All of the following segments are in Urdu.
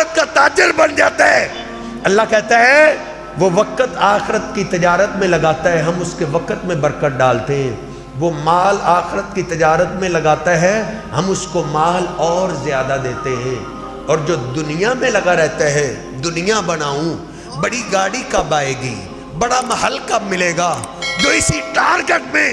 آخرت کا تاجر بن جاتا ہے۔ اللہ کہتا ہے وہ وقت آخرت کی تجارت میں لگاتا ہے، ہم اس کے وقت میں برکت ڈالتے ہیں۔ وہ مال آخرت کی تجارت میں لگاتا ہے، ہم اس کو مال اور زیادہ دیتے ہیں۔ اور جو دنیا میں لگا رہتا ہے، دنیا بناؤں، بڑی گاڑی کب آئے گی، بڑا محل کب ملے گا، جو اسی ٹارگٹ میں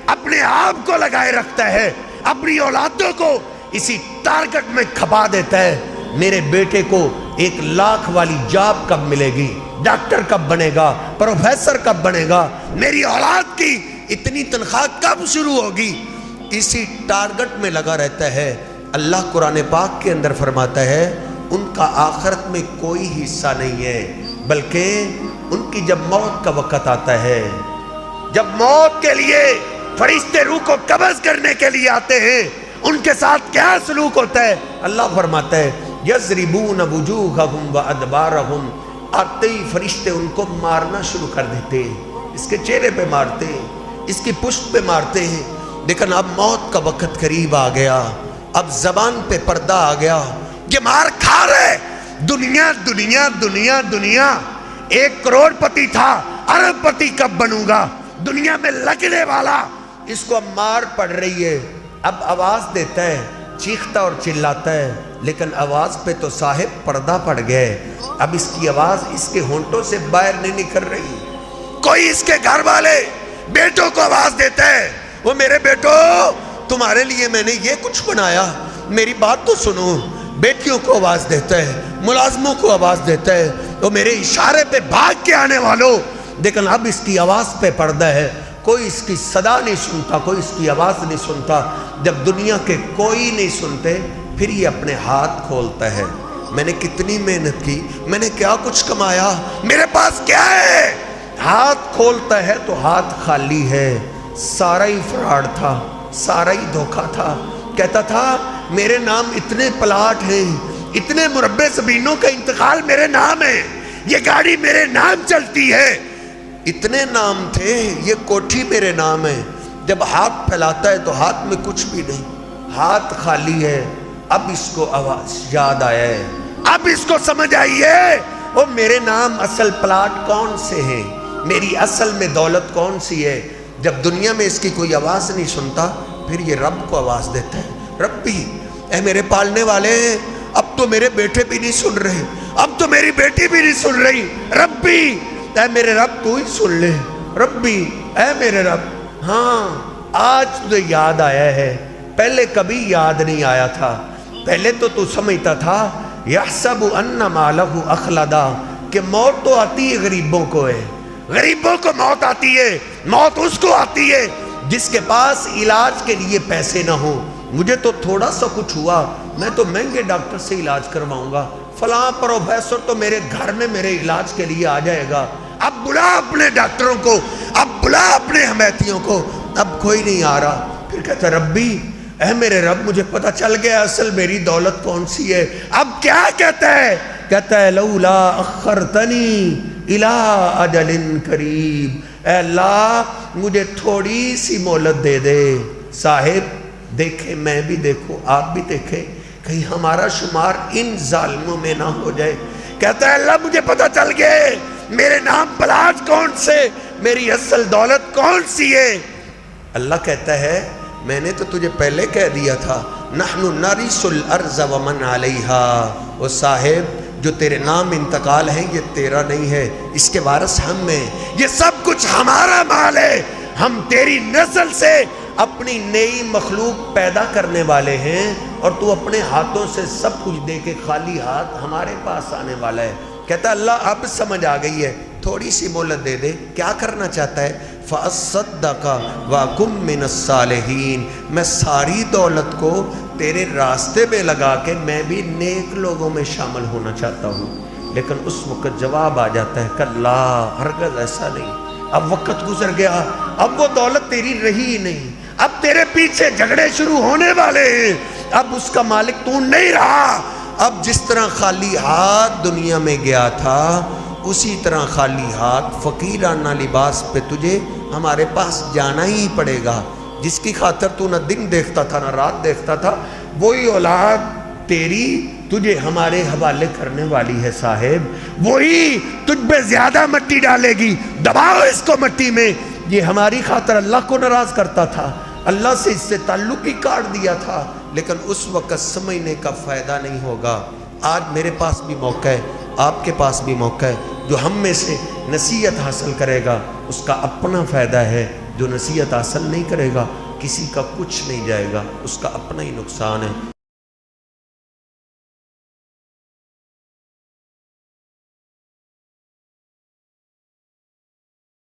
اپنے آپ کو لگائے رکھتا ہے، اپنی اولادوں کو اسی ٹارگٹ میں کھپا دیتا ہے، میرے بیٹے کو 1,00,000 والی جاب کب ملے گی، ڈاکٹر کب بنے گا، پروفیسر کب بنے گا، میری اولاد کی اتنی تنخواہ کب شروع ہوگی، اسی ٹارگٹ میں لگا رہتا ہے۔ اللہ قرآن پاک کے اندر فرماتا ہے ان کا آخرت میں کوئی حصہ نہیں ہے، بلکہ ان کی جب موت کا وقت آتا ہے، جب موت کے لیے فرشتے روح کو قبض کرنے کے لیے آتے ہیں، ان کے ساتھ کیا سلوک ہوتا ہے؟ اللہ فرماتا ہے یضربون وجوہہم وادبارہم، آتے ہی فرشتے ان کو مارنا شروع کر دیتے ہیں، اس کے چہرے پہ مارتے ہیں، اس کی پشت پہ مارتے ہیں۔ لیکن اب موت کا وقت قریب آ گیا، اب زبان پہ پردہ آ گیا، یہ مار کھا رہے، دنیا دنیا دنیا دنیا، 1 کروڑ پتی تھا، ارب پتی کب بنوں گا، دنیا میں لگنے والا، اس کو اب مار پڑ رہی ہے۔ اب آواز دیتا ہے، چیختا اور چلاتا ہے، لیکن آواز پہ تو صاحب پردہ پڑ گئے، اب اس کی آواز اس کے ہونٹوں سے باہر نہیں نکل رہی۔ کوئی اس کے گھر والے بیٹوں کو آواز دیتا ہے، وہ میرے بیٹو تمہارے لیے میں نے یہ کچھ بنایا، میری بات تو سنو۔ بیٹیوں کو آواز دیتا ہے، ملازموں کو آواز دیتا ہے، وہ میرے اشارے پہ بھاگ کے آنے والوں، لیکن اب اس کی آواز پہ پردہ ہے، کوئی اس کی صدا نہیں سنتا، کوئی اس کی آواز نہیں سنتا۔ جب دنیا کے کوئی نہیں سنتے، پھر یہ اپنے ہاتھ کھولتا ہے، میں نے کتنی محنت کی، میں نے کیا کچھ کمایا، میرے پاس کیا ہے، ہاتھ کھولتا ہے تو ہاتھ خالی ہے، سارا ہی فراڈ تھا، سارا ہی دھوکہ تھا۔ کہتا تھا میرے نام اتنے پلاٹ ہیں، اتنے مربع زمینوں کا انتقال میرے نام ہے، یہ گاڑی میرے نام چلتی ہے، اتنے نام تھے، یہ کوٹھی میرے نام ہے۔ جب ہاتھ پھیلاتا ہے تو ہاتھ میں کچھ بھی نہیں، ہاتھ خالی ہے۔ اب اس کو آواز یاد آیا ہے، اب اس کو سمجھ آئی ہے، وہ میرے نام اصل پلاٹ کون سے ہیں، میری اصل میں دولت کون سی ہے۔ جب دنیا میں اس کی کوئی آواز نہیں سنتا، پھر یہ رب کو آواز دیتا ہے، ربی اے میرے پالنے والے، اب تو میرے بیٹے بھی نہیں سن رہے، اب تو میری بیٹی بھی نہیں سن رہی، ربی اے میرے رب تو ہی سن لے، ربی اے میرے رب۔ ہاں آج تو یاد آیا ہے، پہلے کبھی یاد نہیں آیا تھا، پہلے تو سمجھتا تھا یحسب ان مالہ اخلدا، کہ موت تو آتی ہے غریبوں کو ہے، غریبوں کو موت آتی ہے، موت اس کو آتی ہے جس کے پاس علاج کے لیے پیسے نہ ہو۔ مجھے تو تھوڑا سا کچھ ہوا، میں تو مہنگے ڈاکٹر سے علاج کرواؤں گا، فلاں پروفیسر تو میرے گھر میں میرے علاج کے لیے آ جائے گا، اب بلا اپنے ڈاکٹروں کو، اب بلا اپنے حمیتیوں کو، اب کوئی نہیں آ رہا۔ پھر کہتا ربی اے میرے رب، مجھے پتہ چل گیا اصل میری دولت کون سی ہے۔ اب کیا کہتا ہے؟ کہتا ہے لولا اخرتنی الی اجل قریب، اے اللہ مجھے تھوڑی سی مہلت دے دے۔ صاحب دیکھیں، میں بھی دیکھوں، آپ بھی دیکھیں، کہیں ہمارا شمار ان ظالموں میں نہ ہو جائے۔ کہتا ہے اللہ مجھے پتہ چل گئے میرے نام پلاٹ کون سے، میری اصل دولت کون سی ہے۔ اللہ کہتا ہے میں نے تو تجھے پہلے کہہ دیا تھا، نحن نرث الارض ومن علیہا، وہ صاحب جو تیرے نام انتقال ہیں یہ تیرا نہیں ہے، اس کے وارث ہم ہیں، یہ سب کچھ ہمارا مال ہے، ہم تیری نسل سے اپنی نئی مخلوق پیدا کرنے والے ہیں، اور تو اپنے ہاتھوں سے سب کچھ دے کے خالی ہاتھ ہمارے پاس آنے والا ہے۔ کہتا اللہ اب سمجھ آ گئی ہے، تھوڑی سی مہلت دے دے۔ کیا کرنا چاہتا ہے؟ فَأَصَّدَّقَ وَأَكُن مِّنَ الصَّالِحِينَ، میں ساری دولت کو تیرے راستے پہ لگا کے میں بھی نیک لوگوں میں شامل ہونا چاہتا ہوں۔ لیکن اس وقت جواب آ جاتا ہے کلا، ہرگز ایسا نہیں، اب وقت گزر گیا، اب وہ دولت تیری رہی ہی نہیں، اب تیرے پیچھے جھگڑے شروع ہونے والے ہیں، اب اس کا مالک تو نہیں رہا۔ اب جس طرح خالی ہاتھ دنیا میں گیا تھا، اسی طرح خالی ہاتھ فقیرانہ لباس پہ تجھے ہمارے پاس جانا ہی پڑے گا۔ جس کی خاطر تو نہ دن دیکھتا تھا نہ رات دیکھتا تھا، وہی اولاد تیری تجھے ہمارے حوالے کرنے والی ہے صاحب، وہی تجھ پہ زیادہ مٹی ڈالے گی، دباؤ اس کو مٹی میں۔ یہ ہماری خاطر اللہ کو ناراض کرتا تھا، اللہ سے اس سے تعلق ہی کاٹ دیا تھا، لیکن اس وقت سمجھنے کا فائدہ نہیں ہوگا۔ آج میرے پاس بھی موقع ہے، آپ کے پاس بھی موقع ہے، جو ہم میں سے نصیحت حاصل کرے گا اس کا اپنا فائدہ ہے، جو نصیحت حاصل نہیں کرے گا کسی کا کچھ نہیں جائے گا، اس کا اپنا ہی نقصان ہے۔